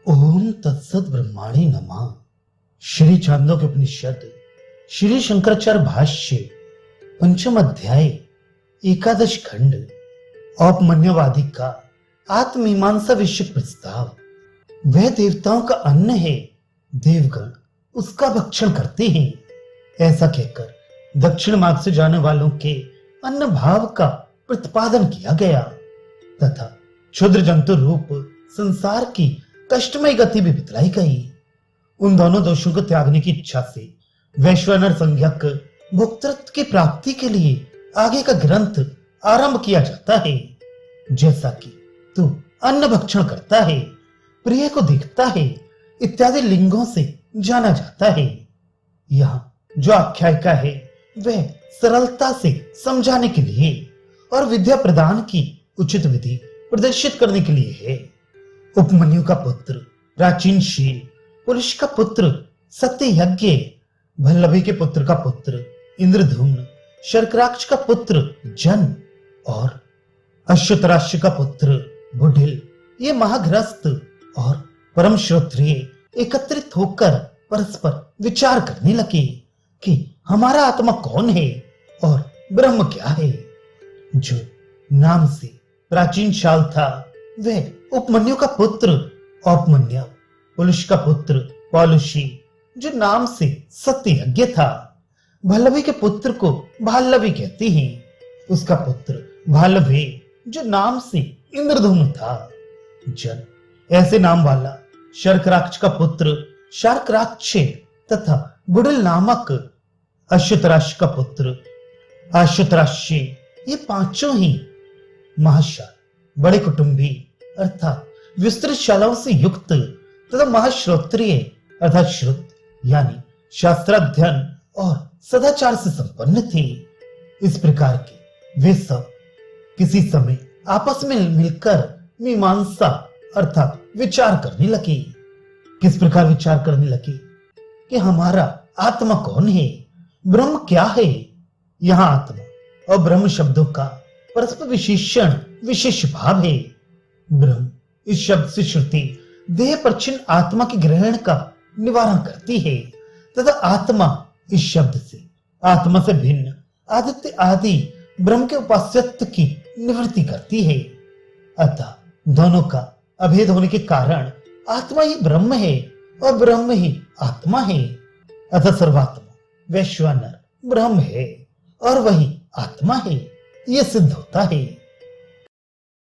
ओम तत्सत ब्रह्माणी नमः। श्री छांदोग्य उपनिषद श्री शंकराचार्य भाष्य पंचम अध्याय एकादश खंड औपमन्यवादी का आत्मीमांसा विषय प्रस्ताव। वह देवताओं का अन्न है, देवगण उसका भक्षण करते हैं। ऐसा कहकर दक्षिण मार्ग से जाने वालों के अन्न भाव का प्रतिपादन किया गया तथा क्षुद्र जंतु रूप संसार की कष्टमय गति भी बतलाई गई। उन दोनों दोषों को त्यागने की इच्छा से वैश्वानर संज्ञक भोक्तृत्व की प्राप्ति के लिए आगे का ग्रंथ आरंभ किया जाता है। जैसा कि तू अन्न भक्षण करता है, प्रिय को देखता है इत्यादि लिंगों से जाना जाता है। यहाँ जो आख्यायिका है वह सरलता से समझाने के लिए और विद्या प्रदान की उचित विधि प्रदर्शित करने के लिए है। उपमन्यु का पुत्र प्राचीनशील, पुरुष का पुत्र सत्ययज्ञ, भल्लभी के पुत्र का पुत्र इंद्रधूम्न, शर्कराक्ष का पुत्र जन और अश्वतराक्ष का पुत्र बुढ़िल, ये महाग्रस्त और परम श्रोत्रिय एकत्रित होकर परस्पर विचार करने लगे कि हमारा आत्मा कौन है और ब्रह्म क्या है। जो नाम से प्राचीन शाल था वह उपमन्यु का पुत्र औपमन्य, पुलुष का पुत्र पौलुषी जो नाम से सत्ययज्ञ था, भल्लभी के पुत्र को भाल्लवी कहते हैं, उसका पुत्र भाल्लभे जो नाम से इंद्रधूम्न था। जन ऐसे नाम वाला शर्कराक्ष का पुत्र शार्कराक्ष तथा बुड़िल नामक अश्वतराक्ष का पुत्र अश्वतराक्ष, ये पांचों ही महाशाल, बड़े कुटुंबी अर्थात विस्तृत शालाओं से युक्त तथा महाश्रोत्रिय अर्थात श्रुत यानी शास्त्राध्ययन और सदाचार से संपन्न थे। इस प्रकार के वे सब किसी समय आपस में मिलकर मीमांसा अर्थात विचार करने लगे। किस प्रकार विचार करने लगे कि हमारा आत्मा कौन है, ब्रह्म क्या है। यहाँ आत्मा और ब्रह्म शब्दों का परस्पर विशेषण विशेष भाव है। ब्रह्म इस शब्द से श्रुति देह पर छिन्न आत्मा के ग्रहण का निवारण करती है तथा आत्मा इस शब्द से आत्मा से भिन्न आदित्य आदि ब्रह्म के उपास्यत्व की निवृत्ति करती है। अतः दोनों का अभेद होने के कारण आत्मा ही ब्रह्म है और ब्रह्म ही आत्मा है। अतः सर्वात्मा वैश्वानर ब्रह्म है और वही आत्मा है, यह सिद्ध होता है।